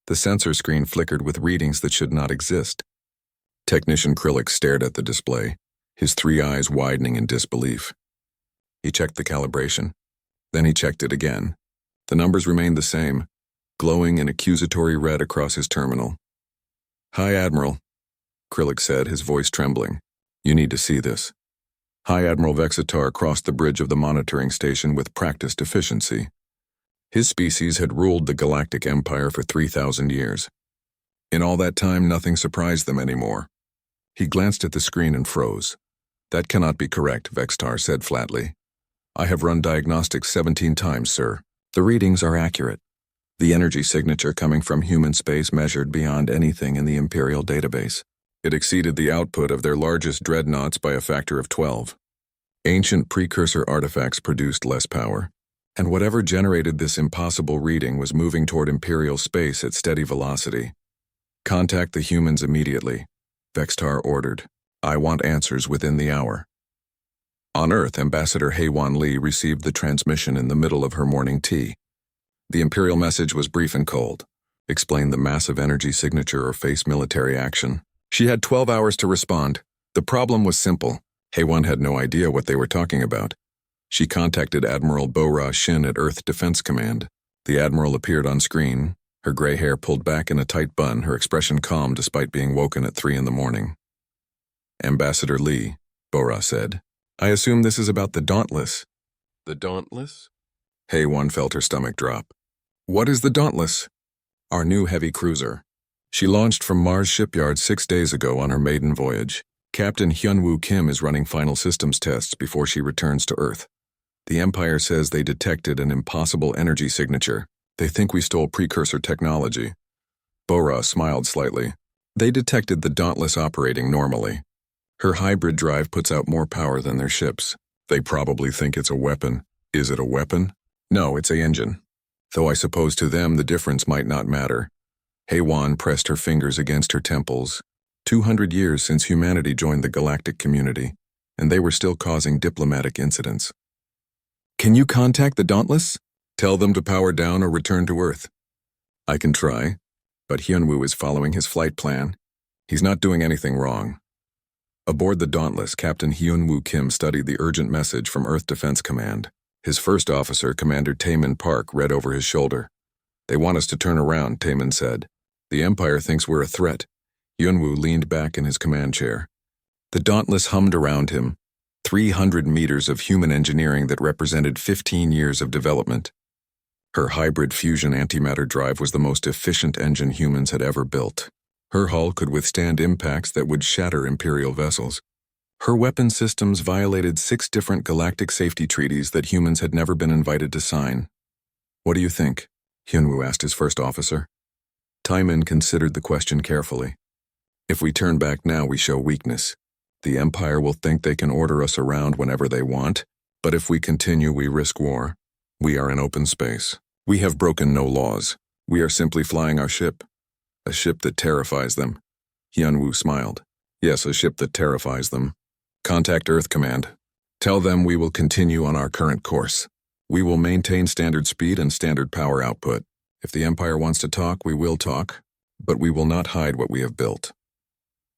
The sensor screen flickered with readings that should not exist. Technician Krillic stared at the display, his 3 eyes widening in disbelief. He checked the calibration. Then he checked it again. The numbers remained the same, glowing in accusatory red across his terminal. "Hi, Admiral," Krillic said, his voice trembling. "You need to see this." High Admiral Vexitar crossed the bridge of the monitoring station with practiced efficiency. His species had ruled the Galactic Empire for 3,000 years. In all that time, nothing surprised them anymore. He glanced at the screen and froze. "That cannot be correct," Vexitar said flatly. "I have run diagnostics 17 times, sir. The readings are accurate. The energy signature coming from human space measured beyond anything in the Imperial database. It exceeded the output of their largest dreadnoughts by a factor of 12. Ancient precursor artifacts produced less power, and whatever generated this impossible reading was moving toward Imperial space at steady velocity. Contact the humans immediately," Vexitar ordered. "I want answers within the hour." On Earth, Ambassador Heywan Lee received the transmission in the middle of her morning tea. The Imperial message was brief and cold. Explained the massive energy signature or face military action. She had 12 hours to respond. The problem was simple. Heywan had no idea what they were talking about. She contacted Admiral Bo-Ra Shin at Earth Defense Command. The Admiral appeared on screen, her gray hair pulled back in a tight bun, her expression calm despite being woken at 3 in the morning. "Ambassador Lee," Bo-Ra said, "I assume this is about the Dauntless." "The Dauntless?" Heywan felt her stomach drop. "What is the Dauntless?" "Our new heavy cruiser. She launched from Mars shipyard 6 days ago on her maiden voyage. Captain Hyunwoo Kim is running final systems tests before she returns to Earth. The Empire says they detected an impossible energy signature. They think we stole precursor technology." Bo-Ra smiled slightly. "They detected the Dauntless operating normally. Her hybrid drive puts out more power than their ships. They probably think it's a weapon. Is it a weapon? No, it's an engine. Though I suppose to them the difference might not matter." Heywan pressed her fingers against her temples. 200 years since humanity joined the galactic community, and they were still causing diplomatic incidents. "Can you contact the Dauntless? Tell them to power down or return to Earth." "I can try, but Hyunwoo is following his flight plan. He's not doing anything wrong." Aboard the Dauntless, Captain Hyunwoo Kim studied the urgent message from Earth Defense Command. His first officer, Commander Taemin Park, read over his shoulder. "They want us to turn around," Taemin said. "The Empire thinks we're a threat." Hyunwoo leaned back in his command chair. The Dauntless hummed around him. 300 meters of human engineering that represented 15 years of development. Her hybrid fusion antimatter drive was the most efficient engine humans had ever built. Her hull could withstand impacts that would shatter Imperial vessels. Her weapon systems violated 6 different galactic safety treaties that humans had never been invited to sign. "What do you think?" Hyunwoo asked his first officer. Taemin considered the question carefully. "If we turn back now, we show weakness. The Empire will think they can order us around whenever they want, but if we continue, we risk war. We are in open space. We have broken no laws. We are simply flying our ship. A ship that terrifies them." Hyunwoo smiled. "Yes, a ship that terrifies them. Contact Earth Command. Tell them we will continue on our current course. We will maintain standard speed and standard power output. If the Empire wants to talk, we will talk, but we will not hide what we have built."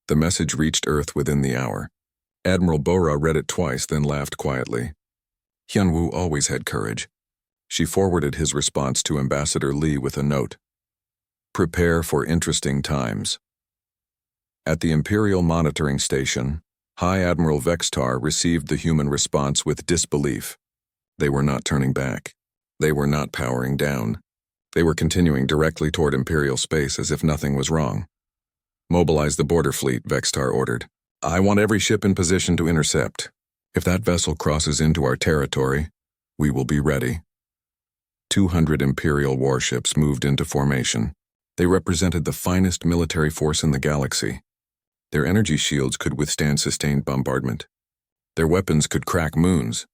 The message reached Earth within the hour. Admiral Bo-Ra read it twice, then laughed quietly. Hyunwoo always had courage. She forwarded his response to Ambassador Lee with a note. "Prepare for interesting times." At the Imperial Monitoring Station, High Admiral Vexitar received the human response with disbelief. They were not turning back. They were not powering down. They were continuing directly toward Imperial space as if nothing was wrong. "Mobilize the border fleet," Vexitar ordered. "I want every ship in position to intercept. If that vessel crosses into our territory, we will be ready." 200 Imperial warships moved into formation. They represented the finest military force in the galaxy. Their energy shields could withstand sustained bombardment. Their weapons could crack moons.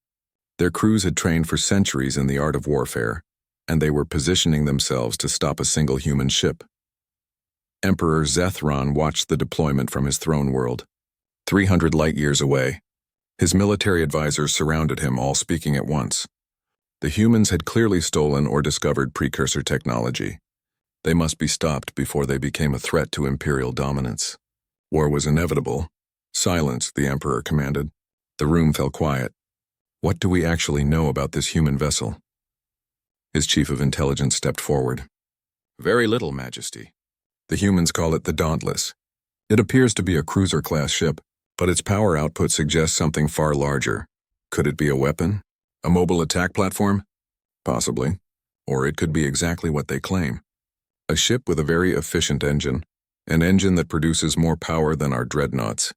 Their crews had trained for centuries in the art of warfare, and they were positioning themselves to stop a single human ship. Emperor Zethron watched the deployment from his throne world, 300 light-years away. His military advisors surrounded him, all speaking at once. The humans had clearly stolen or discovered precursor technology. They must be stopped before they became a threat to imperial dominance. War was inevitable. Silence, the Emperor commanded. The room fell quiet. What do we actually know about this human vessel? His chief of intelligence stepped forward. Very little, Majesty. The humans call it the Dauntless. It appears to be a cruiser-class ship, but its power output suggests something far larger. Could it be a weapon? A mobile attack platform? Possibly. Or it could be exactly what they claim. A ship with a very efficient engine. An engine that produces more power than our dreadnoughts.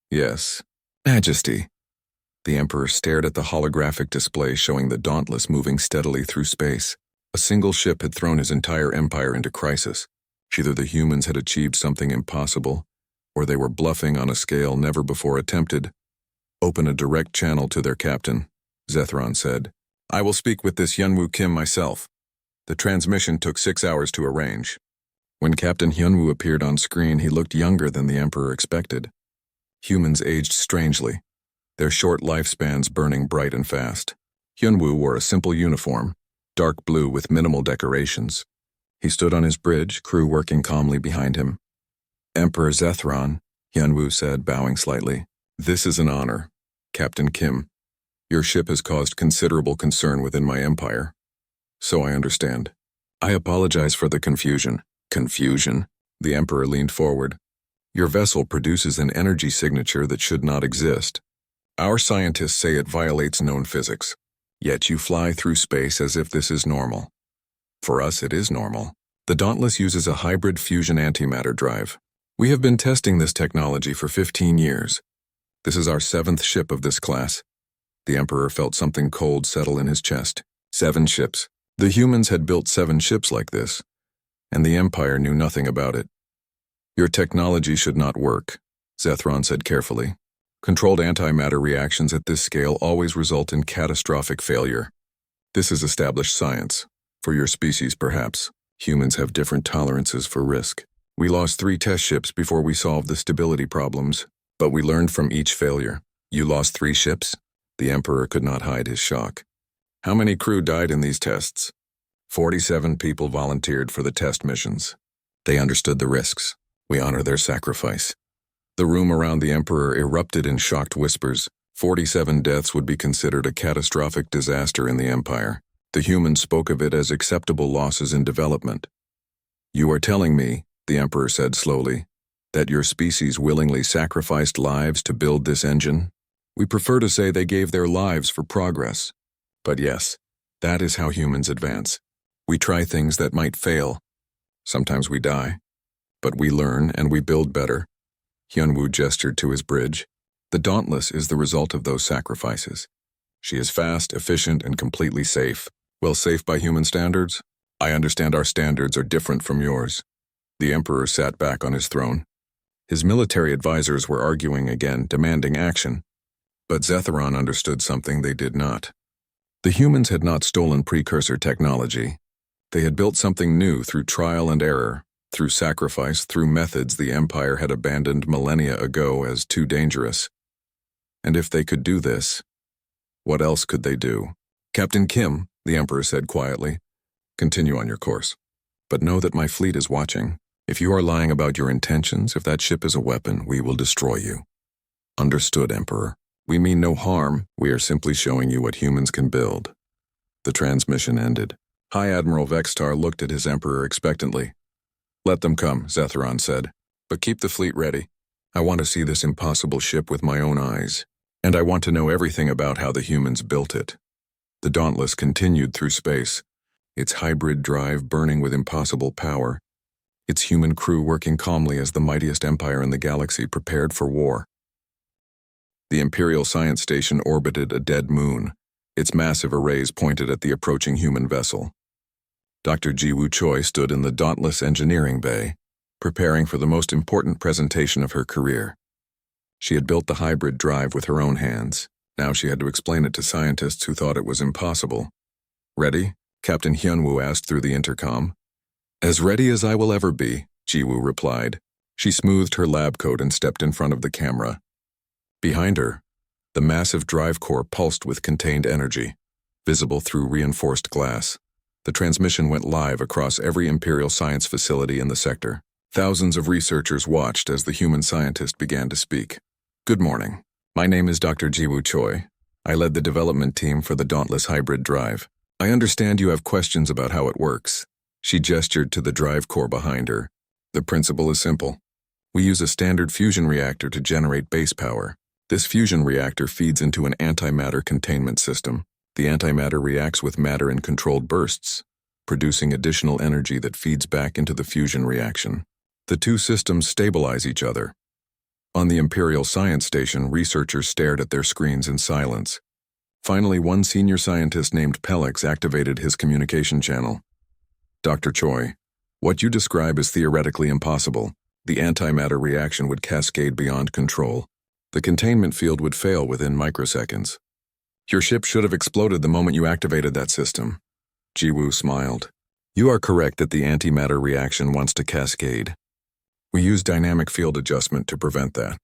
Yes, Majesty. The Emperor stared at the holographic display showing the Dauntless moving steadily through space. A single ship had thrown his entire empire into crisis. Either the humans had achieved something impossible, or they were bluffing on a scale never before attempted. Open a direct channel to their captain, Zethron said. I will speak with this Hyunwoo Kim myself. The transmission took 6 hours to arrange. When Captain Hyunwoo appeared on screen, he looked younger than the Emperor expected. Humans aged strangely, their short lifespans burning bright and fast. Hyunwoo wore a simple uniform, dark blue with minimal decorations. He stood on his bridge, crew working calmly behind him. Emperor Zethron, Hyunwoo said, bowing slightly. This is an honor, Captain Kim. Your ship has caused considerable concern within my empire. So I understand. I apologize for the confusion. Confusion? The Emperor leaned forward. Your vessel produces an energy signature that should not exist. Our scientists say it violates known physics. Yet you fly through space as if this is normal. For us, it is normal. The Dauntless uses a hybrid fusion antimatter drive. We have been testing this technology for 15 years. This is our 7th ship of this class. The Emperor felt something cold settle in his chest. 7 ships. The humans had built 7 ships like this, and the Empire knew nothing about it. Your technology should not work, Zethron said carefully. Controlled antimatter reactions at this scale always result in catastrophic failure. This is established science. For your species, perhaps. Humans have different tolerances for risk. We lost 3 test ships before we solved the stability problems, but we learned from each failure. You lost 3 ships? The Emperor could not hide his shock. How many crew died in these tests? 47 people volunteered for the test missions. They understood the risks. We honor their sacrifice. The room around the Emperor erupted in shocked whispers. 47 deaths would be considered a catastrophic disaster in the Empire. The humans spoke of it as acceptable losses in development. You are telling me, the Emperor said slowly, that your species willingly sacrificed lives to build this engine? We prefer to say they gave their lives for progress. But yes, that is how humans advance. We try things that might fail. Sometimes we die. But we learn and we build better. Hyunwoo gestured to his bridge. The Dauntless is the result of those sacrifices. She is fast, efficient, and completely safe. Well, safe by human standards? I understand our standards are different from yours. The Emperor sat back on his throne. His military advisors were arguing again, demanding action. But Zethron understood something they did not. The humans had not stolen precursor technology. They had built something new through trial and error, through sacrifice, through methods the Empire had abandoned millennia ago as too dangerous. And if they could do this, what else could they do? Captain Kim, the Emperor said quietly, continue on your course. But know that my fleet is watching. If you are lying about your intentions, if that ship is a weapon, we will destroy you. Understood, Emperor. We mean no harm. We are simply showing you what humans can build. The transmission ended. High Admiral Vextar looked at his Emperor expectantly. Let them come, Zethron said. But keep the fleet ready. I want to see this impossible ship with my own eyes. And I want to know everything about how the humans built it. The Dauntless continued through space, its hybrid drive burning with impossible power, its human crew working calmly as the mightiest empire in the galaxy prepared for war. The Imperial Science Station orbited a dead moon, its massive arrays pointed at the approaching human vessel. Dr. Jiwoo Choi stood in the Dauntless engineering bay, preparing for the most important presentation of her career. She had built the hybrid drive with her own hands. Now she had to explain it to scientists who thought it was impossible. Ready? Captain Hyunwoo asked through the intercom. As ready as I will ever be, Jiwoo replied. She smoothed her lab coat and stepped in front of the camera. Behind her, the massive drive core pulsed with contained energy, visible through reinforced glass. The transmission went live across every Imperial science facility in the sector. Thousands of researchers watched as the human scientist began to speak. Good morning. My name is Dr. Jiwoo Choi. I led the development team for the Dauntless Hybrid Drive. I understand you have questions about how it works. She gestured to the drive core behind her. The principle is simple. We use a standard fusion reactor to generate base power. This fusion reactor feeds into an antimatter containment system. The antimatter reacts with matter in controlled bursts, producing additional energy that feeds back into the fusion reaction. The two systems stabilize each other. On the Imperial Science Station, researchers stared at their screens in silence. Finally, one senior scientist named Pelix activated his communication channel. Dr. Choi, what you describe is theoretically impossible. The antimatter reaction would cascade beyond control. The containment field would fail within microseconds. Your ship should have exploded the moment you activated that system. Jiwoo smiled. You are correct that the antimatter reaction wants to cascade. We use dynamic field adjustment to prevent that.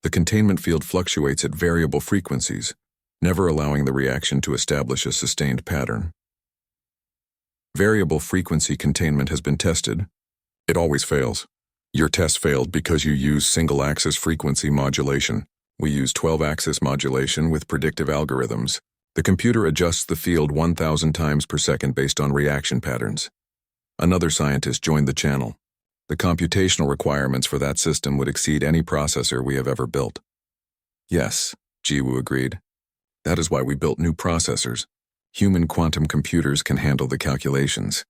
The containment field fluctuates at variable frequencies, never allowing the reaction to establish a sustained pattern. Variable frequency containment has been tested. It always fails. Your test failed because you use single-axis frequency modulation. We use 12-axis modulation with predictive algorithms. The computer adjusts the field 1,000 times per second based on reaction patterns. Another scientist joined the channel. The computational requirements for that system would exceed any processor we have ever built. Yes, Jiwoo agreed. That is why we built new processors. Human quantum computers can handle the calculations.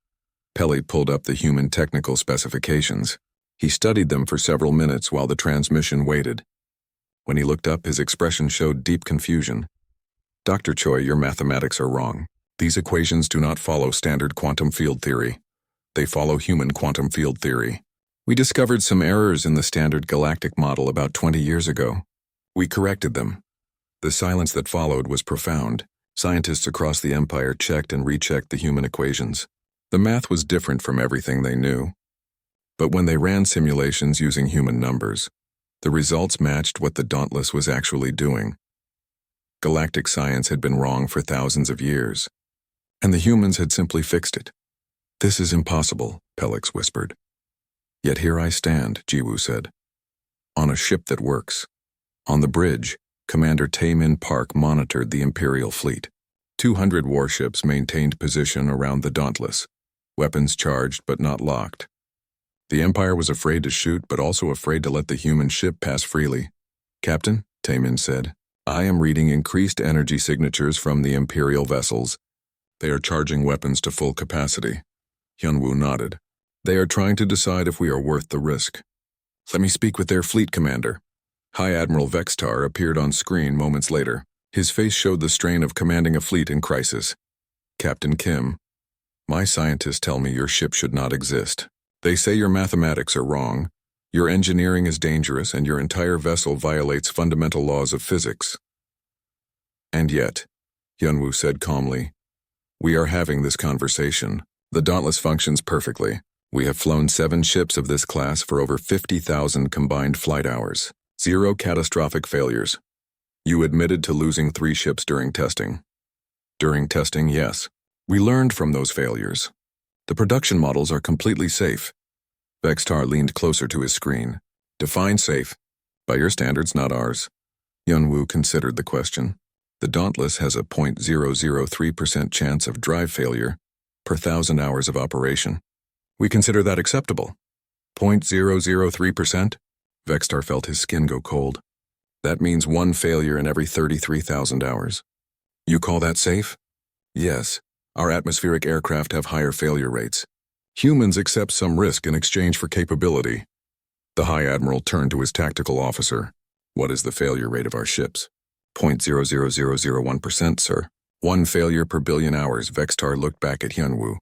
Peli pulled up the human technical specifications. He studied them for several minutes while the transmission waited. When he looked up, his expression showed deep confusion. Dr. Choi, your mathematics are wrong. These equations do not follow standard quantum field theory. They follow human quantum field theory. We discovered some errors in the standard galactic model about 20 years ago. We corrected them. The silence that followed was profound. Scientists across the Empire checked and rechecked the human equations. The math was different from everything they knew. But when they ran simulations using human numbers, the results matched what the Dauntless was actually doing. Galactic science had been wrong for thousands of years, and the humans had simply fixed it. This is impossible, Pelix whispered. Yet here I stand, Jiwoo said. On a ship that works. On the bridge, Commander Taemin Park monitored the Imperial fleet. 200 warships maintained position around the Dauntless, weapons charged but not locked. The Empire was afraid to shoot but also afraid to let the human ship pass freely. Captain, Taemin said, I am reading increased energy signatures from the Imperial vessels. They are charging weapons to full capacity. Hyunwoo nodded. They are trying to decide if we are worth the risk. Let me speak with their fleet commander. High Admiral Vextar appeared on screen moments later. His face showed the strain of commanding a fleet in crisis. Captain Kim, my scientists tell me your ship should not exist. They say your mathematics are wrong, your engineering is dangerous, and your entire vessel violates fundamental laws of physics. And yet, Hyunwoo said calmly, we are having this conversation. The Dauntless functions perfectly. We have flown 7 ships of this class for over 50,000 combined flight hours. 0 catastrophic failures. You admitted to losing 3 ships during testing. During testing, yes. We learned from those failures. The production models are completely safe. Vextar leaned closer to his screen. Define safe. By your standards, not ours. Hyunwoo considered the question. The Dauntless has a 0.003% chance of drive failure per 1,000 hours of operation. We consider that acceptable. 0.003%? Vextar felt his skin go cold. That means 1 failure in every 33,000 hours. You call that safe? Yes. Our atmospheric aircraft have higher failure rates. Humans accept some risk in exchange for capability. The High Admiral turned to his tactical officer. What is the failure rate of our ships? 0.00001%, sir. 1 failure per billion hours. Vextar looked back at Hyunwoo.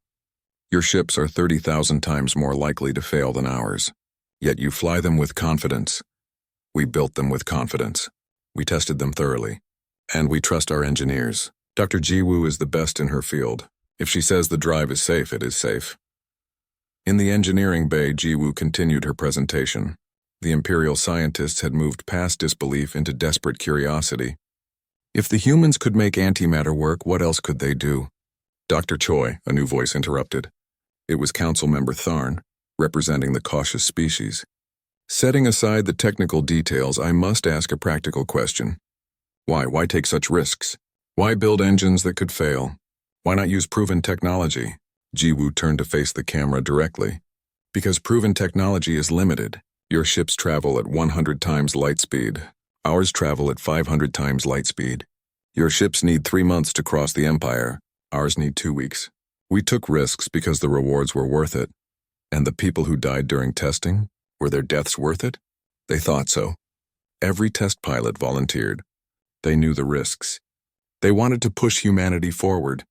Your ships are 30,000 times more likely to fail than ours. Yet you fly them with confidence. We built them with confidence. We tested them thoroughly. And we trust our engineers. Dr. Jiwoo is the best in her field. If she says the drive is safe, it is safe. In the engineering bay, Jiwoo continued her presentation. The Imperial scientists had moved past disbelief into desperate curiosity. If the humans could make antimatter work, what else could they do? Dr. Choi, a new voice interrupted. It was Council Member Tharn, representing the cautious species. Setting aside the technical details, I must ask a practical question. Why take such risks? Why build engines that could fail? Why not use proven technology? Jiwoo turned to face the camera directly. Because proven technology is limited. Your ships travel at 100 times light speed. Ours travel at 500 times light speed. Your ships need 3 months to cross the Empire. Ours need 2 weeks. We took risks because the rewards were worth it. And the people who died during testing, were their deaths worth it? They thought so. Every test pilot volunteered. They knew the risks. They wanted to push humanity forward.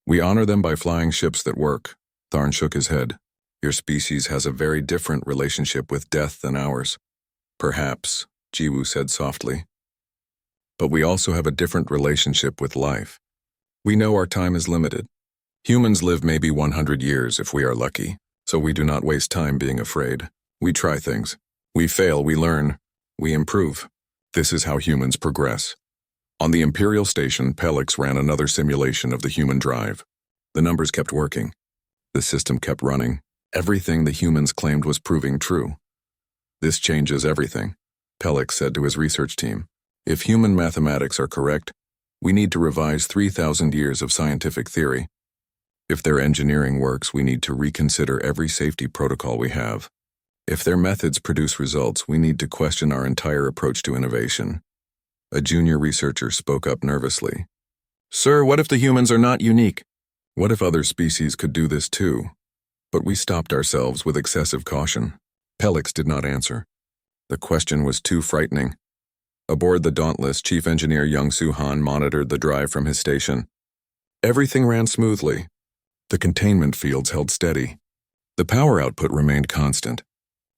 We honor them by flying ships that work. Tharn shook his head. Your species has a very different relationship with death than ours. Perhaps, Jiwoo said softly. But we also have a different relationship with life. We know our time is limited. Humans live maybe 100 years if we are lucky, so we do not waste time being afraid. We try things. We fail, we learn, we improve. This is how humans progress. On the Imperial Station, Pelix ran another simulation of the human drive. The numbers kept working. The system kept running. Everything the humans claimed was proving true. This changes everything, Pelix said to his research team. If human mathematics are correct, we need to revise 3,000 years of scientific theory. If their engineering works, we need to reconsider every safety protocol we have. If their methods produce results, we need to question our entire approach to innovation. A junior researcher spoke up nervously. Sir, what if the humans are not unique? What if other species could do this too? But we stopped ourselves with excessive caution. Pelix did not answer. The question was too frightening. Aboard the Dauntless, Chief Engineer Young-Soo Han monitored the drive from his station. Everything ran smoothly. The containment fields held steady. The power output remained constant.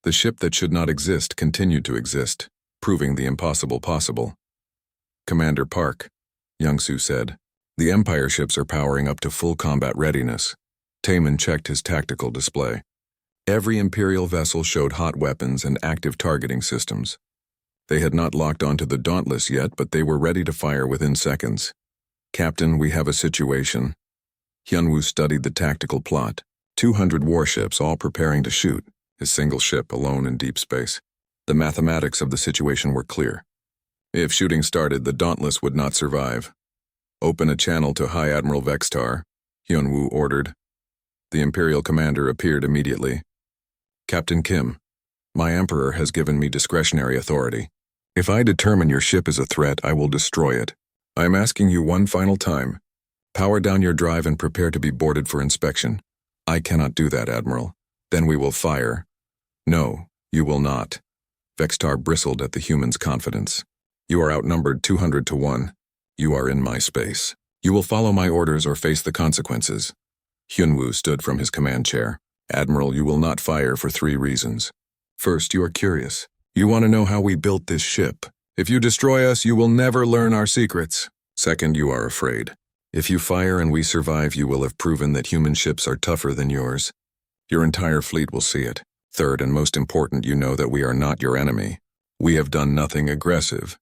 The ship that should not exist continued to exist, proving the impossible possible. Commander Park, Young-Soo said, the Empire ships are powering up to full combat readiness. Taemin checked his tactical display. Every Imperial vessel showed hot weapons and active targeting systems. They had not locked onto the Dauntless yet, but they were ready to fire within seconds. Captain, we have a situation. Hyunwoo studied the tactical plot. 200 warships all preparing to shoot, his single ship alone in deep space. The mathematics of the situation were clear. If shooting started, the Dauntless would not survive. Open a channel to High Admiral Vextar, Hyunwoo ordered. The Imperial commander appeared immediately. Captain Kim, my Emperor has given me discretionary authority. If I determine your ship is a threat, I will destroy it. I am asking you one final time. Power down your drive and prepare to be boarded for inspection. I cannot do that, Admiral. Then we will fire. No, you will not. Vextar bristled at the human's confidence. You are outnumbered 200 to 1. You are in my space. You will follow my orders or face the consequences. Hyunwoo stood from his command chair. Admiral, you will not fire for 3 reasons. First, you are curious. You want to know how we built this ship. If you destroy us, you will never learn our secrets. Second, you are afraid. If you fire and we survive, you will have proven that human ships are tougher than yours. Your entire fleet will see it. Third, and most important, you know that we are not your enemy. We have done nothing aggressive.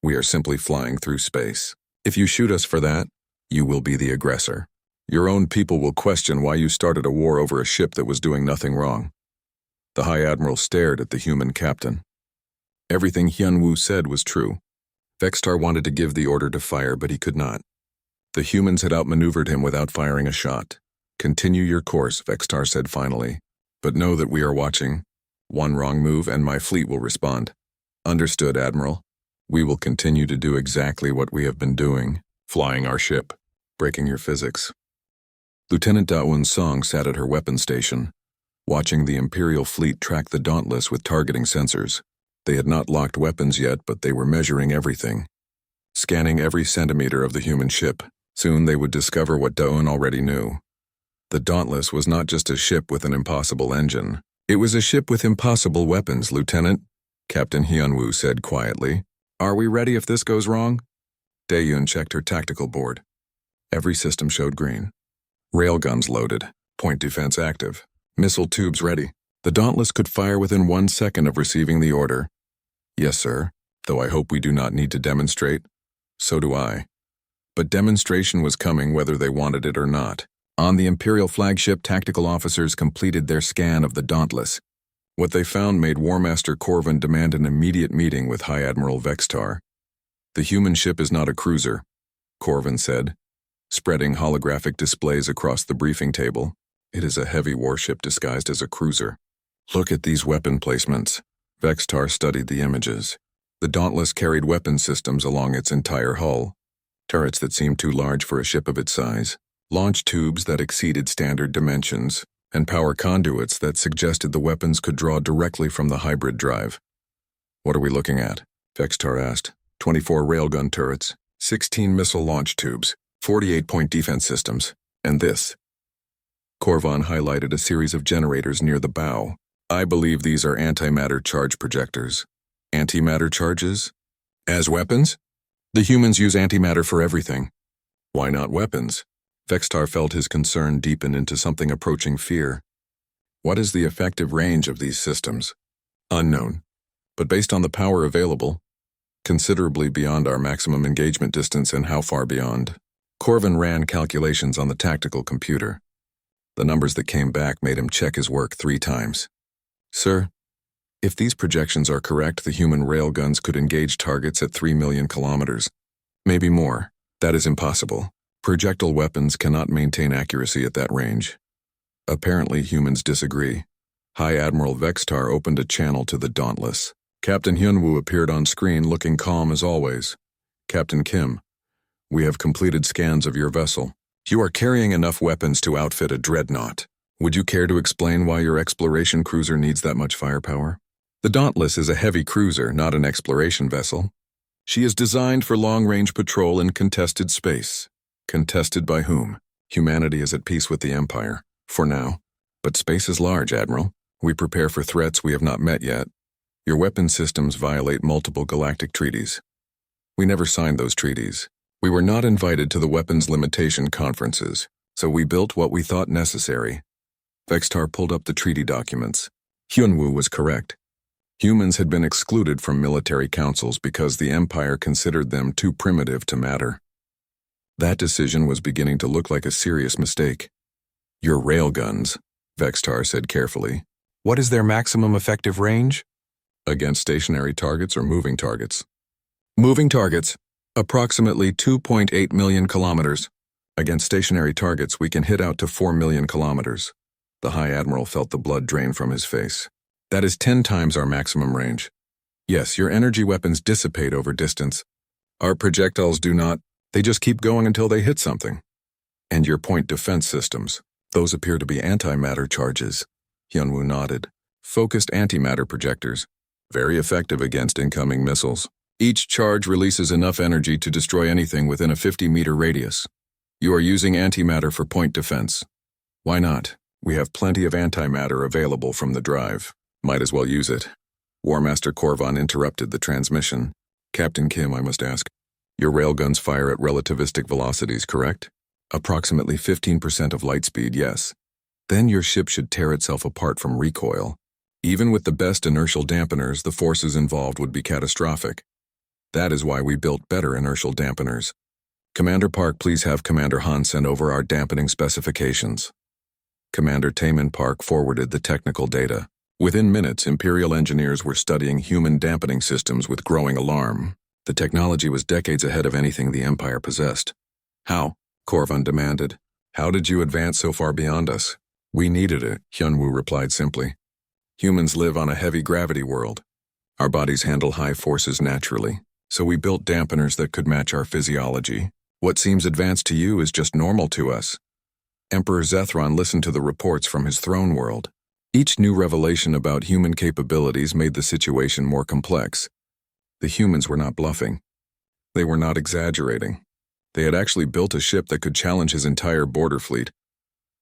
We are simply flying through space. If you shoot us for that, you will be the aggressor. Your own people will question why you started a war over a ship that was doing nothing wrong. The High Admiral stared at the human captain. Everything Hyunwoo said was true. Vextar wanted to give the order to fire, but he could not. The humans had outmaneuvered him without firing a shot. Continue your course, Vextar said finally. But know that we are watching. One wrong move and my fleet will respond. Understood, Admiral. We will continue to do exactly what we have been doing, flying our ship, breaking your physics. Lieutenant Da-eun Song sat at her weapon station, watching the Imperial fleet track the Dauntless with targeting sensors. They had not locked weapons yet, but they were measuring everything, scanning every centimeter of the human ship. Soon they would discover what Da-eun already knew. The Dauntless was not just a ship with an impossible engine. It was a ship with impossible weapons, Lieutenant, Captain Hyunwoo said quietly. Are we ready if this goes wrong? Dae-eun checked her tactical board. Every system showed green. Railguns loaded, point defense active, missile tubes ready. The Dauntless could fire within 1 second of receiving the order. Yes, sir, though I hope we do not need to demonstrate. So do I. But demonstration was coming whether they wanted it or not. On the Imperial flagship, tactical officers completed their scan of the Dauntless. What they found made War Master Corvin demand an immediate meeting with High Admiral Vextar. "The human ship is not a cruiser," Corvin said, spreading holographic displays across the briefing table. "It is a heavy warship disguised as a cruiser. Look at these weapon placements." Vextar studied the images. The Dauntless carried weapon systems along its entire hull. Turrets that seemed too large for a ship of its size, launch tubes that exceeded standard dimensions, and power conduits that suggested the weapons could draw directly from the hybrid drive. "What are we looking at?" Vextar asked. 24 railgun turrets, 16 missile launch tubes, 48-point defense systems, and this. Corvin highlighted a series of generators near the bow. "I believe these are antimatter charge projectors." "Antimatter charges? As weapons?" "The humans use antimatter for everything." "Why not weapons?" Vextar felt his concern deepen into something approaching fear. "What is the effective range of these systems?" "Unknown. But based on the power available, considerably beyond our maximum engagement distance." "And how far beyond?" Corvin ran calculations on the tactical computer. The numbers that came back made him check his work 3 times. "Sir, if these projections are correct, the human railguns could engage targets at 3 million kilometers. Maybe more. That is impossible. Projectile weapons cannot maintain accuracy at that range." Apparently, humans disagree. High Admiral Vextar opened a channel to the Dauntless. Captain Hyunwoo appeared on screen, looking calm as always. "Captain Kim, we have completed scans of your vessel. You are carrying enough weapons to outfit a dreadnought. Would you care to explain why your exploration cruiser needs that much firepower?" "The Dauntless is a heavy cruiser, not an exploration vessel. She is designed for long-range patrol in contested space." "Contested by whom?" "Humanity is at peace with the Empire, for now. But space is large, Admiral. We prepare for threats we have not met yet. Your weapon systems violate multiple galactic treaties." "We never signed those treaties. We were not invited to the weapons limitation conferences, so we built what we thought necessary." Vextar pulled up the treaty documents. Hyunwoo was correct. Humans had been excluded from military councils because the Empire considered them too primitive to matter. That decision was beginning to look like a serious mistake. "Your railguns," Vextar said carefully. "What is their maximum effective range?" "Against stationary targets or moving targets?" "Moving targets. Approximately 2.8 million kilometers. Against stationary targets, we can hit out to 4 million kilometers." The High Admiral felt the blood drain from his face. "That is 10 times our maximum range. Yes, your energy weapons dissipate over distance. Our projectiles do not. They just keep going until they hit something." "And your point defense systems, those appear to be antimatter charges." Hyunwoo nodded. "Focused antimatter projectors. Very effective against incoming missiles. Each charge releases enough energy to destroy anything within a 50-meter radius. You are using antimatter for point defense." "Why not? We have plenty of antimatter available from the drive. Might as well use it." War Master Corvin interrupted the transmission. "Captain Kim, I must ask. Your railguns fire at relativistic velocities, correct?" "Approximately 15% of light speed, yes." "Then your ship should tear itself apart from recoil. Even with the best inertial dampeners, the forces involved would be catastrophic. That is why we built better inertial dampeners. Commander Park, please have Commander Han send over our dampening specifications." Commander Taemin Park forwarded the technical data. Within minutes, Imperial engineers were studying human dampening systems with growing alarm. The technology was decades ahead of anything the Empire possessed. "How?" Corvin demanded. "How did you advance so far beyond us?" "We needed it," Hyunwoo replied simply. "Humans live on a heavy gravity world. Our bodies handle high forces naturally, so we built dampeners that could match our physiology. What seems advanced to you is just normal to us." Emperor Zethron listened to the reports from his throne world. Each new revelation about human capabilities made the situation more complex. The humans were not bluffing. They were not exaggerating. They had actually built a ship that could challenge his entire border fleet.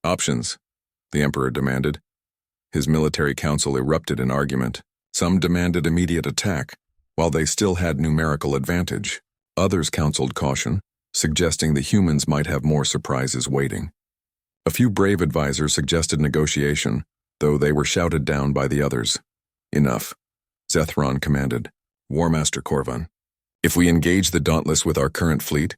"Options," the Emperor demanded. His military council erupted in argument. Some demanded immediate attack, while they still had numerical advantage. Others counseled caution, suggesting the humans might have more surprises waiting. A few brave advisors suggested negotiation, though they were shouted down by the others. "Enough," Zethron commanded. "War Master Corvin, if we engage the Dauntless with our current fleet,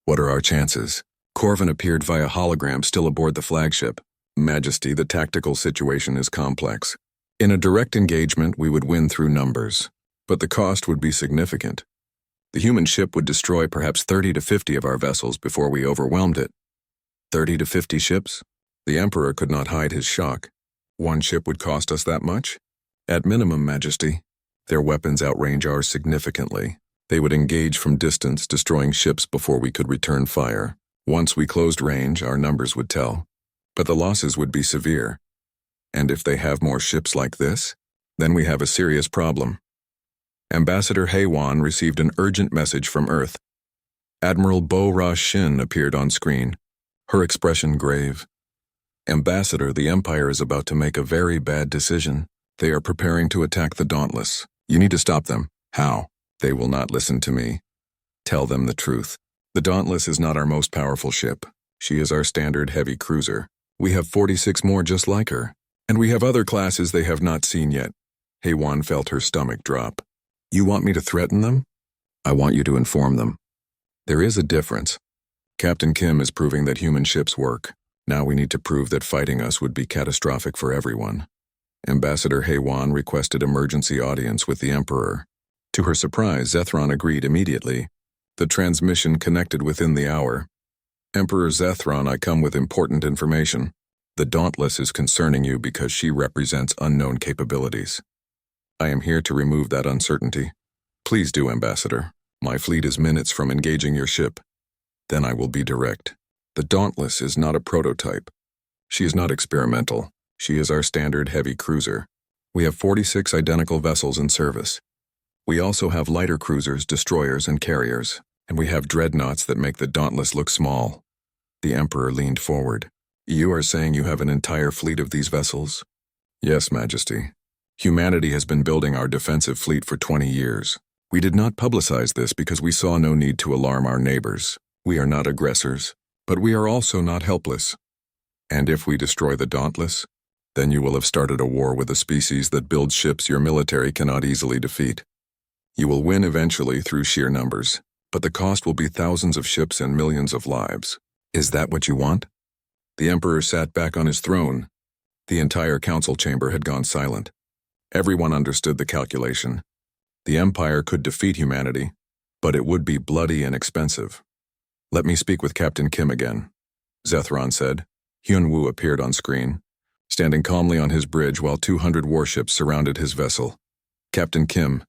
what are our chances?" Corvin appeared via hologram still aboard the flagship. Majesty, the tactical situation is complex. In a direct engagement, we would win through numbers, but the cost would be significant. The human ship would destroy perhaps 30 to 50 of our vessels before we overwhelmed it. 30 to 50 ships? The Emperor could not hide his shock. One ship would cost us that much? At minimum, Majesty. Their weapons outrange ours significantly. They would engage from distance, destroying ships before we could return fire. Once we closed range, our numbers would tell. But the losses would be severe. And if they have more ships like this, then we have a serious problem. Ambassador Heiwan received an urgent message from Earth. Admiral Bo Ra Shin appeared on screen, her expression grave. Ambassador, the Empire is about to make a very bad decision. They are preparing to attack the Dauntless. You need to stop them. How? They will not listen to me. Tell them the truth. The Dauntless is not our most powerful ship. She is our standard heavy cruiser. We have 46 more just like her. And we have other classes they have not seen yet. Heiwan felt her stomach drop. You want me to threaten them? I want you to inform them. There is a difference. Captain Kim is proving that human ships work. Now we need to prove that fighting us would be catastrophic for everyone. Ambassador Heiwan requested emergency audience with the Emperor. To her surprise, Zethron agreed immediately. The transmission connected within the hour. Emperor Zethron, I come with important information. The Dauntless is concerning you because she represents unknown capabilities. I am here to remove that uncertainty. Please do, Ambassador. My fleet is minutes from engaging your ship. Then I will be direct. The Dauntless is not a prototype. She is not experimental. She is our standard heavy cruiser. We have 46 identical vessels in service. We also have lighter cruisers, destroyers, and carriers, and we have dreadnoughts that make the Dauntless look small. The Emperor leaned forward. You are saying you have an entire fleet of these vessels? Yes, Majesty. Humanity has been building our defensive fleet for 20 years. We did not publicize this because we saw no need to alarm our neighbors. We are not aggressors, but we are also not helpless. And if we destroy the Dauntless, then you will have started a war with a species that builds ships your military cannot easily defeat. You will win eventually through sheer numbers, but the cost will be thousands of ships and millions of lives. Is that what you want? The Emperor sat back on his throne. The entire council chamber had gone silent. Everyone understood the calculation. The Empire could defeat humanity, but it would be bloody and expensive. Let me speak with Captain Kim again, Zethron said. Hyun-woo appeared on screen, standing calmly on his bridge while 200 warships surrounded his vessel. Captain Kim,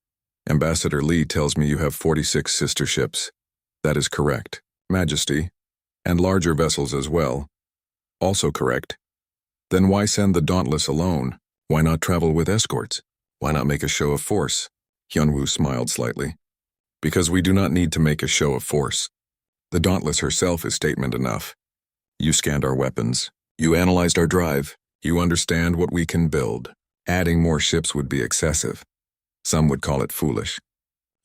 Ambassador Lee tells me you have 46 sister ships. That is correct, Majesty, and larger vessels as well. Also correct. Then why send the Dauntless alone? Why not travel with escorts? Why not make a show of force? Hyun-woo smiled slightly. Because we do not need to make a show of force. The Dauntless herself is statement enough. You scanned our weapons. You analyzed our drive. You understand what we can build. Adding more ships would be excessive. Some would call it foolish.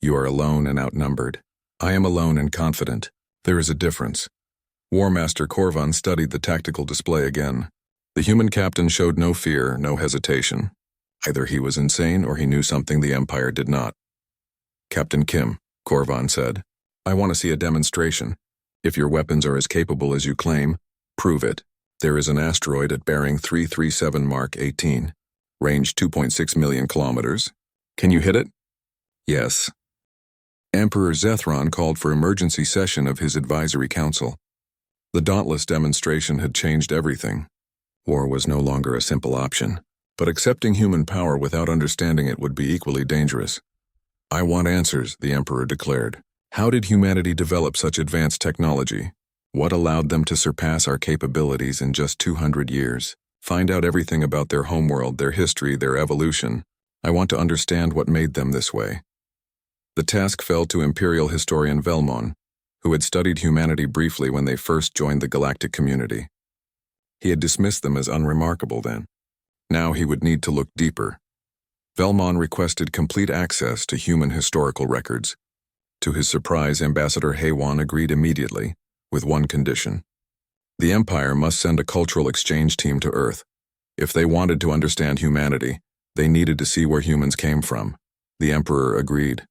You are alone and outnumbered. I am alone and confident. There is a difference. War Master Corvin studied the tactical display again. The human captain showed no fear, no hesitation. Either he was insane or he knew something the Empire did not. Captain Kim, Corvin said, I want to see a demonstration. If your weapons are as capable as you claim, prove it. There is an asteroid at bearing 337 Mark 18. Range 2.6 million kilometers. Can you hit it? Yes. Emperor Zethron called for emergency session of his advisory council. The Dauntless demonstration had changed everything. War was no longer a simple option, but accepting human power without understanding it would be equally dangerous. I want answers, the Emperor declared. How did humanity develop such advanced technology? What allowed them to surpass our capabilities in just 200 years? Find out everything about their homeworld, their history, their evolution. I want to understand what made them this way. The task fell to Imperial historian Velmon, who had studied humanity briefly when they first joined the galactic community. He had dismissed them as unremarkable then. Now he would need to look deeper. Velmon requested complete access to human historical records. To his surprise, Ambassador Heiwan agreed immediately, with one condition. The Empire must send a cultural exchange team to Earth. If they wanted to understand humanity, they needed to see where humans came from. The Emperor agreed.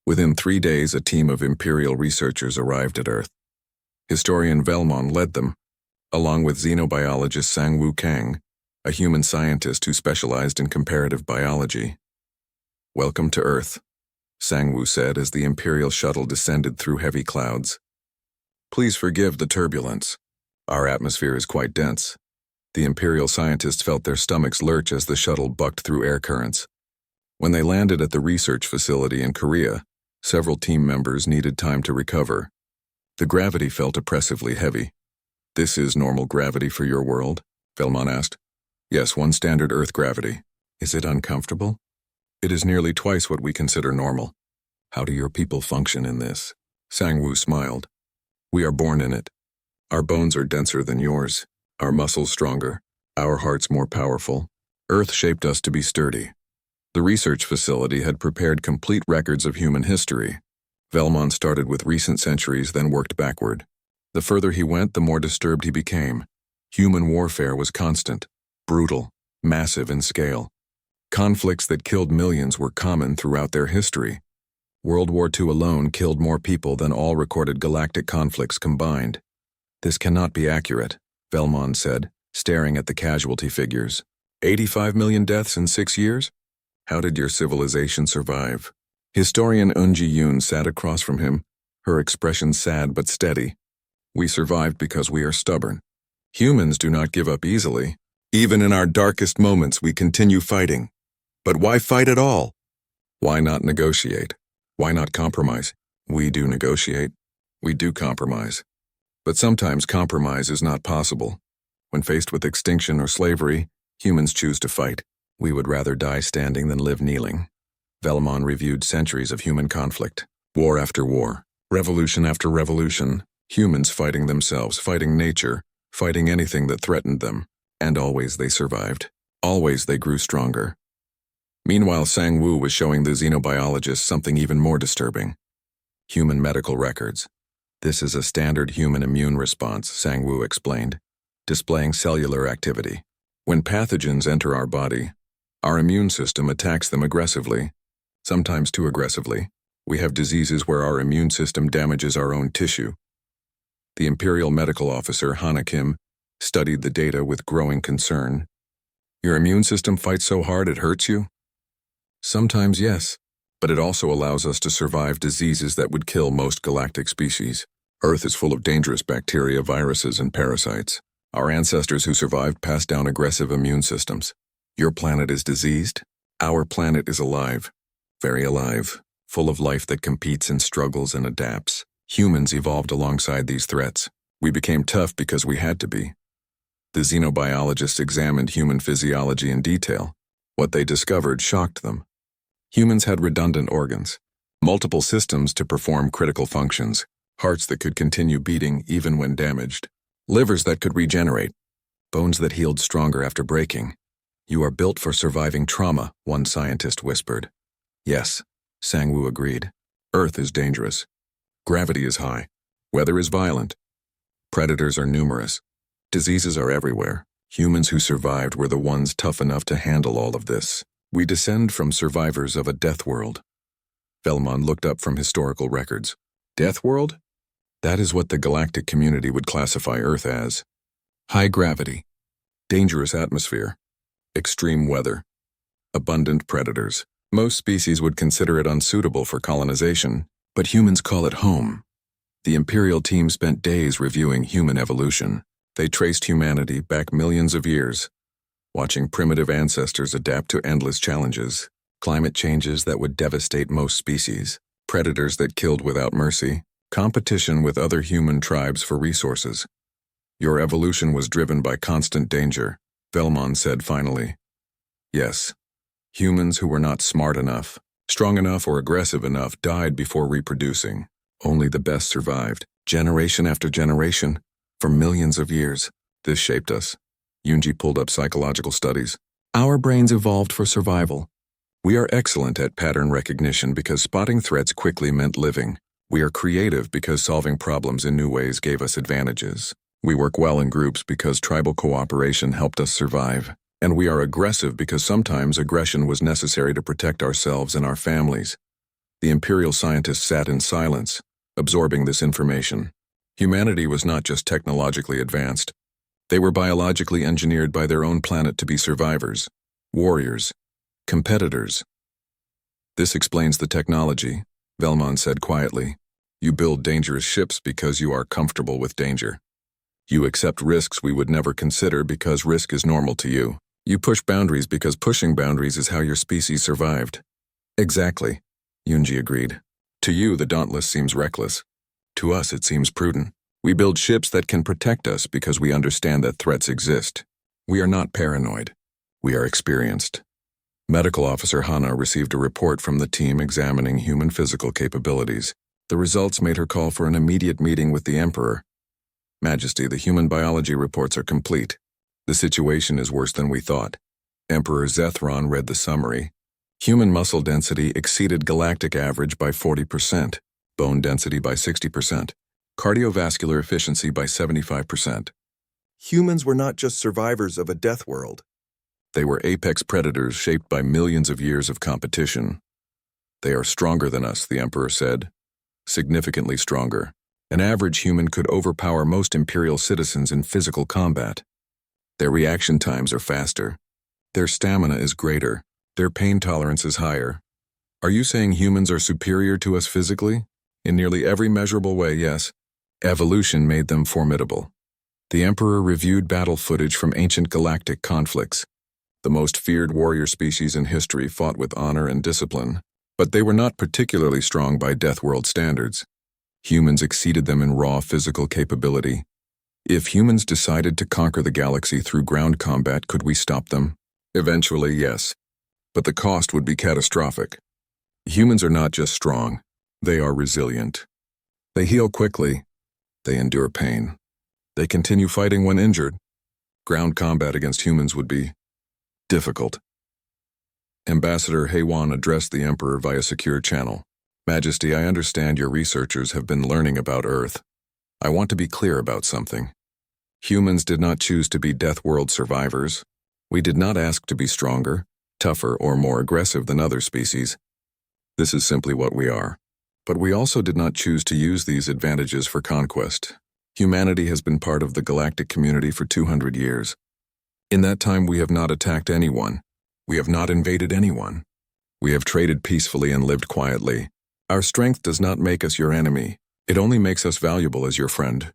Within 3 days, a team of Imperial researchers arrived at Earth. Historian Velmon led them, along with xenobiologist Sang-Woo Kang, a human scientist who specialized in comparative biology. "Welcome to Earth," Sang-Woo said as the Imperial shuttle descended through heavy clouds. "Please forgive the turbulence. Our atmosphere is quite dense." The Imperial scientists felt their stomachs lurch as the shuttle bucked through air currents. When they landed at the research facility in Korea, several team members needed time to recover. The gravity felt oppressively heavy. "This is normal gravity for your world?" Velmon asked. "Yes, one standard Earth gravity." "Is it uncomfortable?" "It is nearly twice what we consider normal." "How do your people function in this?" Sang-Woo smiled. "We are born in it. Our bones are denser than yours, our muscles stronger, our hearts more powerful. Earth shaped us to be sturdy." The research facility had prepared complete records of human history. Velmon started with recent centuries, then worked backward. The further he went, the more disturbed he became. Human warfare was constant, brutal, massive in scale. Conflicts that killed millions were common throughout their history. World War II alone killed more people than all recorded galactic conflicts combined. "This cannot be accurate," Velmon said, staring at the casualty figures. 85 million deaths in 6 years? How did your civilization survive?" Historian Eun Ji-yoon sat across from him, her expression sad but steady. "We survived because we are stubborn. Humans do not give up easily. Even in our darkest moments, we continue fighting. But why fight at all? Why not negotiate? Why not compromise? We do negotiate. We do compromise. But sometimes compromise is not possible. When faced with extinction or slavery, humans choose to fight. We would rather die standing than live kneeling." Velmon reviewed centuries of human conflict. War after war, revolution after revolution, humans fighting themselves, fighting nature, fighting anything that threatened them. And always they survived. Always they grew stronger. Meanwhile, Sang-Woo was showing the xenobiologists something even more disturbing. Human medical records. "This is a standard human immune response," Sang-Woo explained, displaying cellular activity. "When pathogens enter our body, our immune system attacks them aggressively, sometimes too aggressively. We have diseases where our immune system damages our own tissue." The Imperial Medical Officer, Hana Kim, studied the data with growing concern. "Your immune system fights so hard it hurts you?" "Sometimes, yes, but it also allows us to survive diseases that would kill most galactic species. Earth is full of dangerous bacteria, viruses, and parasites. Our ancestors who survived passed down aggressive immune systems. Your planet is diseased. Our planet is alive. Very alive, full of life that competes and struggles and adapts. Humans evolved alongside these threats. We became tough because we had to be." The xenobiologists examined human physiology in detail. What they discovered shocked them. Humans had redundant organs, multiple systems to perform critical functions, hearts that could continue beating even when damaged, livers that could regenerate, bones that healed stronger after breaking. "You are built for surviving trauma," one scientist whispered. "Yes," Sang-Woo agreed. "Earth is dangerous. Gravity is high. Weather is violent. Predators are numerous. Diseases are everywhere. Humans who survived were the ones tough enough to handle all of this. We descend from survivors of a death world." Velmon looked up from historical records. "Death world?" "That is what the galactic community would classify Earth as. High gravity, dangerous atmosphere, extreme weather, abundant predators. Most species would consider it unsuitable for colonization, but humans call it home." The Imperial team spent days reviewing human evolution. They traced humanity back millions of years, watching primitive ancestors adapt to endless challenges, climate changes that would devastate most species, predators that killed without mercy, competition with other human tribes for resources. "Your evolution was driven by constant danger," Velmon said finally. "Yes, humans who were not smart enough, strong enough, or aggressive enough died before reproducing. Only the best survived, generation after generation, for millions of years. This shaped us." Yoonji pulled up psychological studies. "Our brains evolved for survival. We are excellent at pattern recognition because spotting threats quickly meant living. We are creative because solving problems in new ways gave us advantages. We work well in groups because tribal cooperation helped us survive. And we are aggressive because sometimes aggression was necessary to protect ourselves and our families." The Imperial scientists sat in silence, absorbing this information. Humanity was not just technologically advanced. They were biologically engineered by their own planet to be survivors, warriors, competitors. This explains the technology, Velmon said quietly. You build dangerous ships because you are comfortable with danger. You accept risks we would never consider because risk is normal to you. You push boundaries because pushing boundaries is how your species survived. Exactly, Yunji agreed. To you, the Dauntless seems reckless. To us, it seems prudent. We build ships that can protect us because we understand that threats exist. We are not paranoid. We are experienced. Medical Officer Hana received a report from the team examining human physical capabilities. The results made her call for an immediate meeting with the Emperor. Majesty, the human biology reports are complete. The situation is worse than we thought. Emperor Zethron read the summary. Human muscle density exceeded galactic average by 40%, bone density by 60%, cardiovascular efficiency by 75%. Humans were not just survivors of a death world. They were apex predators shaped by millions of years of competition. They are stronger than us, the Emperor said. Significantly stronger. An average human could overpower most Imperial citizens in physical combat. Their reaction times are faster. Their stamina is greater. Their pain tolerance is higher. Are you saying humans are superior to us physically? In nearly every measurable way, yes. Evolution made them formidable. The Emperor reviewed battle footage from ancient galactic conflicts. The most feared warrior species in history fought with honor and discipline, but they were not particularly strong by Death World standards. Humans exceeded them in raw physical capability. If humans decided to conquer the galaxy through ground combat, could we stop them? Eventually, yes. But the cost would be catastrophic. Humans are not just strong, they are resilient. They heal quickly. They endure pain. They continue fighting when injured. Ground combat against humans would be difficult. Ambassador Heiwan addressed the Emperor via secure channel. Majesty, I understand your researchers have been learning about Earth. I want to be clear about something. Humans did not choose to be Death World survivors. We did not ask to be stronger, tougher, or more aggressive than other species. This is simply what we are. But we also did not choose to use these advantages for conquest. Humanity has been part of the galactic community for 200 years. In that time, we have not attacked anyone. We have not invaded anyone. We have traded peacefully and lived quietly. Our strength does not make us your enemy. It only makes us valuable as your friend.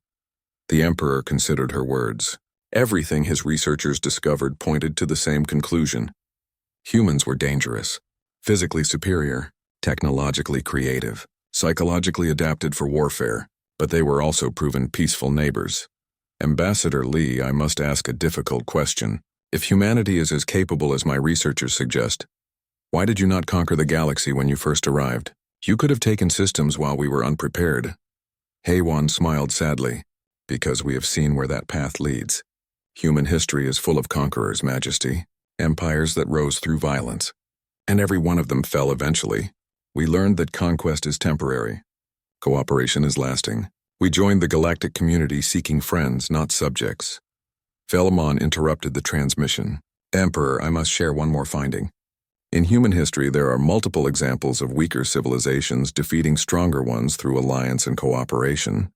The Emperor considered her words. Everything his researchers discovered pointed to the same conclusion. Humans were dangerous, physically superior, technologically creative, psychologically adapted for warfare, but they were also proven peaceful neighbors. Ambassador Lee, I must ask a difficult question. If humanity is as capable as my researchers suggest, why did you not conquer the galaxy when you first arrived? You could have taken systems while we were unprepared. Heiwan smiled sadly, because we have seen where that path leads. Human history is full of conquerors, Majesty, empires that rose through violence, and every one of them fell eventually. We learned that conquest is temporary. Cooperation is lasting. We joined the galactic community seeking friends, not subjects. Velmon interrupted the transmission. Emperor, I must share one more finding. In human history, there are multiple examples of weaker civilizations defeating stronger ones through alliance and cooperation.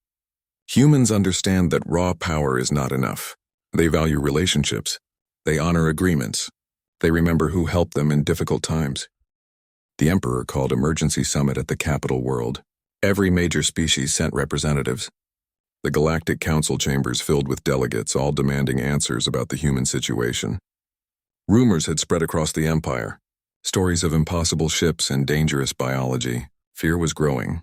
Humans understand that raw power is not enough. They value relationships. They honor agreements. They remember who helped them in difficult times. The Emperor called emergency summit at the capital world. Every major species sent representatives. The Galactic Council chambers filled with delegates, all demanding answers about the human situation. Rumors had spread across the Empire. Stories of impossible ships and dangerous biology. Fear was growing.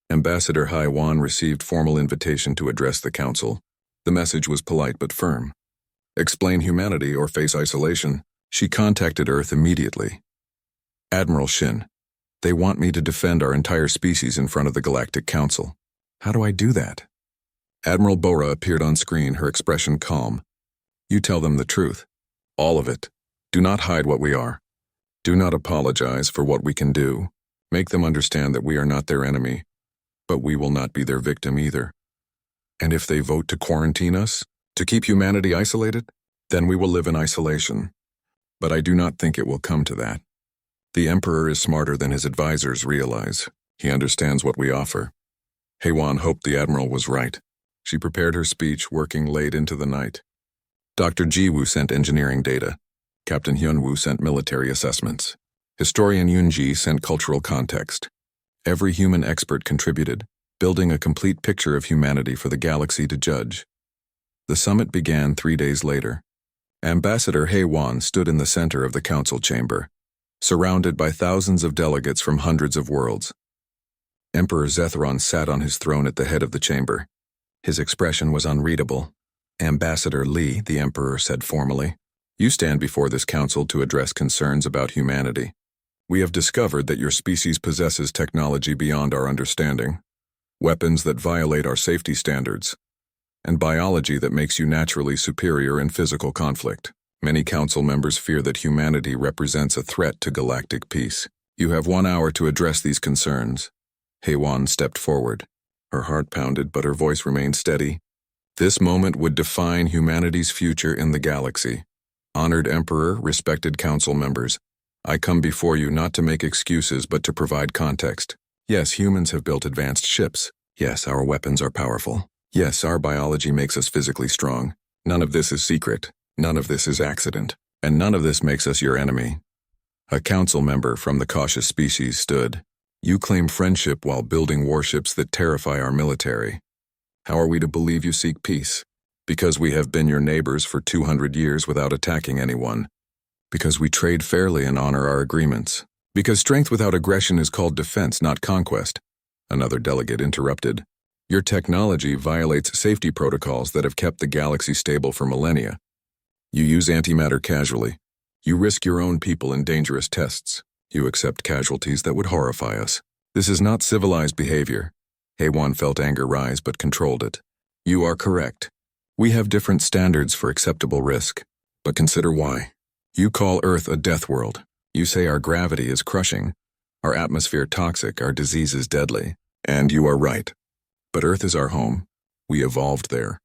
Ambassador Heiwan received formal invitation to address the council. The message was polite but firm. Explain humanity or face isolation. She contacted Earth immediately. Admiral Shin, they want me to defend our entire species in front of the Galactic Council. How do I do that? Admiral Bora appeared on screen, her expression calm. You tell them the truth. All of it. Do not hide what we are. Do not apologize for what we can do. Make them understand that we are not their enemy, but we will not be their victim either. And if they vote to quarantine us, to keep humanity isolated, then we will live in isolation. But I do not think it will come to that. The Emperor is smarter than his advisors realize. He understands what we offer. Heywan hoped the Admiral was right. She prepared her speech, working late into the night. Dr. Jiwoo sent engineering data. Captain Hyunwoo sent military assessments. Historian Yoonji sent cultural context. Every human expert contributed, building a complete picture of humanity for the galaxy to judge. The summit began 3 days later. Ambassador Heywan stood in the center of the council chamber, surrounded by thousands of delegates from hundreds of worlds. Emperor Zethron sat on his throne at the head of the chamber. His expression was unreadable. Ambassador Li, the emperor, said formally, "You stand before this council to address concerns about humanity. We have discovered that your species possesses technology beyond our understanding, weapons that violate our safety standards, and biology that makes you naturally superior in physical conflict. Many council members fear that humanity represents a threat to galactic peace. You have 1 hour to address these concerns." Heywan stepped forward. Her heart pounded, but her voice remained steady. This moment would define humanity's future in the galaxy. Honored Emperor, respected council members, I come before you not to make excuses but to provide context. Yes, humans have built advanced ships. Yes, our weapons are powerful. Yes, our biology makes us physically strong. None of this is secret. None of this is accident. And none of this makes us your enemy. A council member from the cautious species stood. You claim friendship while building warships that terrify our military. How are we to believe you seek peace? Because we have been your neighbors for 200 years without attacking anyone. Because we trade fairly and honor our agreements. Because strength without aggression is called defense, not conquest. Another delegate interrupted. Your technology violates safety protocols that have kept the galaxy stable for millennia. You use antimatter casually. You risk your own people in dangerous tests. You accept casualties that would horrify us. This is not civilized behavior. Heywan felt anger rise but controlled it. You are correct. We have different standards for acceptable risk. But consider why. You call Earth a death world. You say our gravity is crushing, our atmosphere toxic, our diseases deadly. And you are right. But Earth is our home. We evolved there.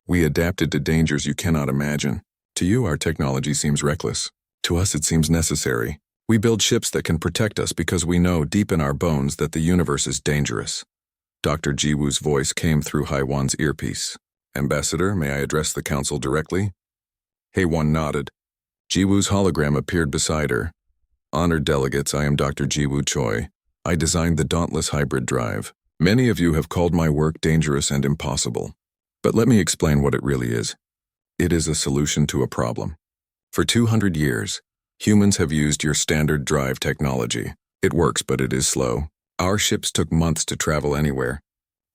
We adapted to dangers you cannot imagine. To you, our technology seems reckless. To us, it seems necessary. We build ships that can protect us because we know deep in our bones that the universe is dangerous. Dr. Jiwoo's voice came through Heywan's earpiece. Ambassador, may I address the council directly? Heywan nodded. Jiwoo's hologram appeared beside her. Honored delegates, I am Dr. Jiwoo Choi. I designed the Dauntless Hybrid Drive. Many of you have called my work dangerous and impossible. But let me explain what it really is. It is a solution to a problem. For 200 years, humans have used your standard drive technology. It works, but it is slow. Our ships took months to travel anywhere.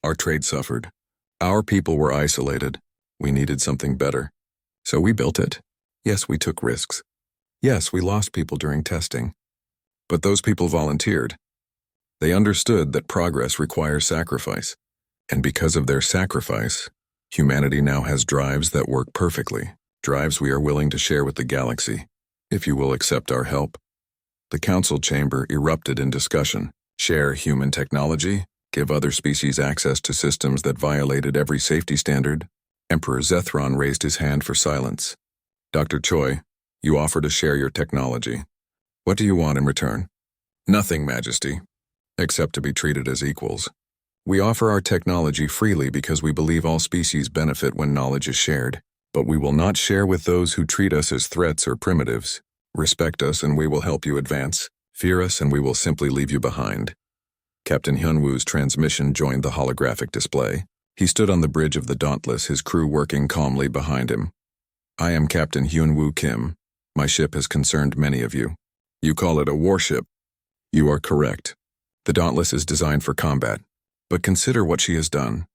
Our trade suffered. Our people were isolated. We needed something better. So we built it. Yes, we took risks. Yes, we lost people during testing. But those people volunteered. They understood that progress requires sacrifice. And because of their sacrifice, humanity now has drives that work perfectly. Drives we are willing to share with the galaxy, if you will accept our help. The council chamber erupted in discussion. Share human technology? Give other species access to systems that violated every safety standard? Emperor Zethron raised his hand for silence. Dr. Choi, you offer to share your technology. What do you want in return? Nothing, Majesty, except to be treated as equals. We offer our technology freely because we believe all species benefit when knowledge is shared. But we will not share with those who treat us as threats or primitives. Respect us and we will help you advance. Fear us and we will simply leave you behind. Captain Hyunwoo's transmission joined the holographic display. He stood on the bridge of the Dauntless, his crew working calmly behind him. I am Captain Hyunwoo Kim. My ship has concerned many of you. You call it a warship. You are correct. The Dauntless is designed for combat. But consider what she has done.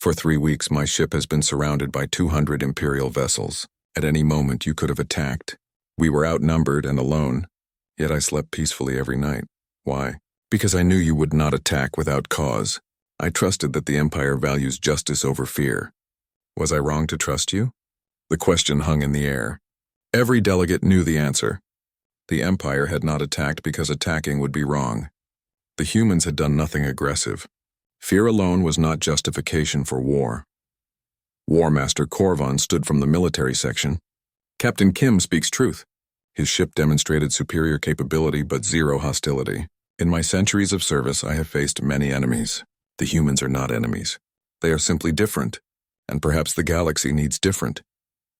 For 3 weeks, my ship has been surrounded by 200 Imperial vessels. At any moment, you could have attacked. We were outnumbered and alone. Yet I slept peacefully every night. Why? Because I knew you would not attack without cause. I trusted that the Empire values justice over fear. Was I wrong to trust you? The question hung in the air. Every delegate knew the answer. The Empire had not attacked because attacking would be wrong. The humans had done nothing aggressive. Fear alone was not justification for war. War Master Korvan stood from the military section. Captain Kim speaks truth. His ship demonstrated superior capability but zero hostility. In my centuries of service, I have faced many enemies. The humans are not enemies. They are simply different, and perhaps the galaxy needs different.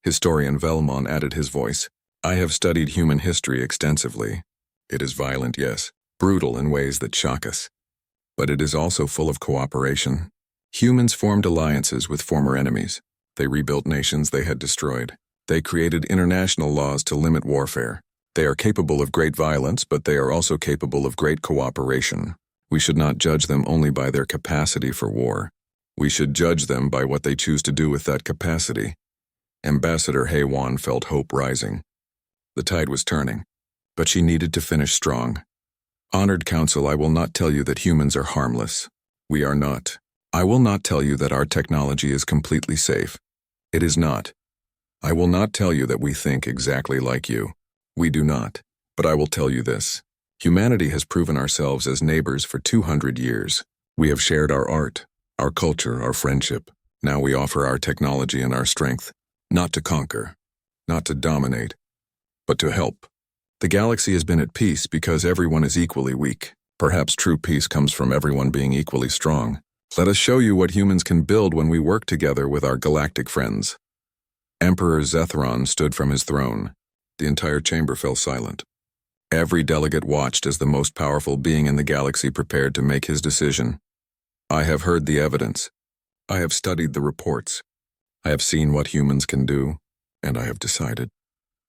Historian Velmon added his voice. I have studied human history extensively. It is violent, yes, brutal in ways that shock us. But it is also full of cooperation. Humans formed alliances with former enemies. They rebuilt nations they had destroyed. They created international laws to limit warfare. They are capable of great violence, but they are also capable of great cooperation. We should not judge them only by their capacity for war. We should judge them by what they choose to do with that capacity. Ambassador Haywan felt hope rising. The tide was turning, but she needed to finish strong. Honored Council, I will not tell you that humans are harmless. We are not. I will not tell you that our technology is completely safe. It is not. I will not tell you that we think exactly like you. We do not. But I will tell you this. Humanity has proven ourselves as neighbors for 200 years. We have shared our art, our culture, our friendship. Now we offer our technology and our strength, not to conquer, not to dominate, but to help. The galaxy has been at peace because everyone is equally weak. Perhaps true peace comes from everyone being equally strong. Let us show you what humans can build when we work together with our galactic friends. Emperor Zethron stood from his throne. The entire chamber fell silent. Every delegate watched as the most powerful being in the galaxy prepared to make his decision. I have heard the evidence. I have studied the reports. I have seen what humans can do, and I have decided.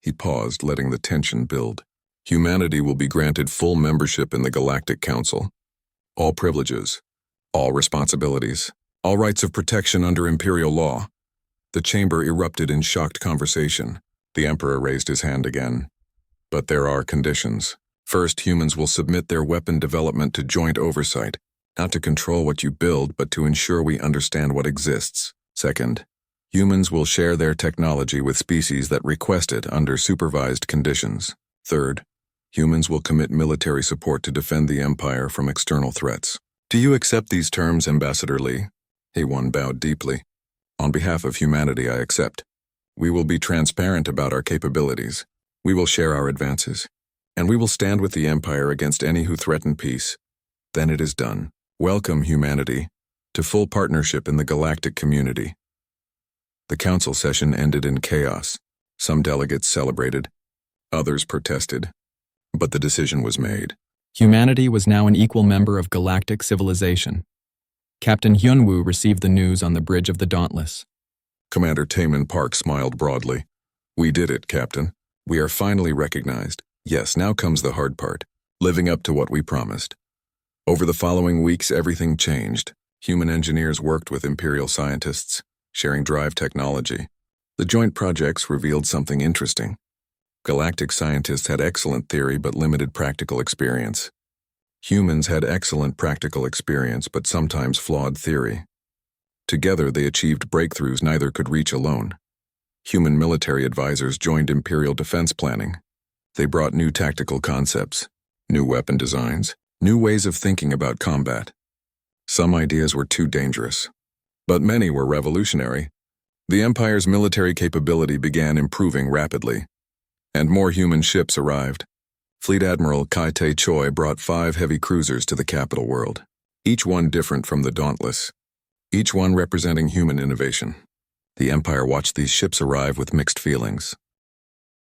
He paused, letting the tension build. Humanity will be granted full membership in the Galactic Council. All privileges, all responsibilities, all rights of protection under Imperial law. The chamber erupted in shocked conversation. The Emperor raised his hand again. But there are conditions. First, humans will submit their weapon development to joint oversight, not to control what you build, but to ensure we understand what exists. Second, humans will share their technology with species that request it under supervised conditions. Third, humans will commit military support to defend the Empire from external threats. Do you accept these terms, Ambassador Lee? Haywan bowed deeply. On behalf of humanity, I accept. We will be transparent about our capabilities. We will share our advances. And we will stand with the Empire against any who threaten peace. Then it is done. Welcome, humanity, to full partnership in the galactic community. The council session ended in chaos. Some delegates celebrated, others protested, but the decision was made. Humanity was now an equal member of galactic civilization. Captain Hyunwoo received the news on the bridge of the Dauntless. Commander Taemin Park smiled broadly. We did it, Captain. We are finally recognized. Yes, now comes the hard part, living up to what we promised. Over the following weeks, everything changed. Human engineers worked with Imperial scientists, sharing drive technology. The joint projects revealed something interesting. Galactic scientists had excellent theory but limited practical experience. Humans had excellent practical experience but sometimes flawed theory. Together, they achieved breakthroughs neither could reach alone. Human military advisors joined Imperial defense planning. They brought new tactical concepts, new weapon designs, new ways of thinking about combat. Some ideas were too dangerous, but many were revolutionary. The Empire's military capability began improving rapidly, and more human ships arrived. Fleet Admiral Kai Tae Choi brought 5 heavy cruisers to the capital world, each one different from the Dauntless, each one representing human innovation. The Empire watched these ships arrive with mixed feelings.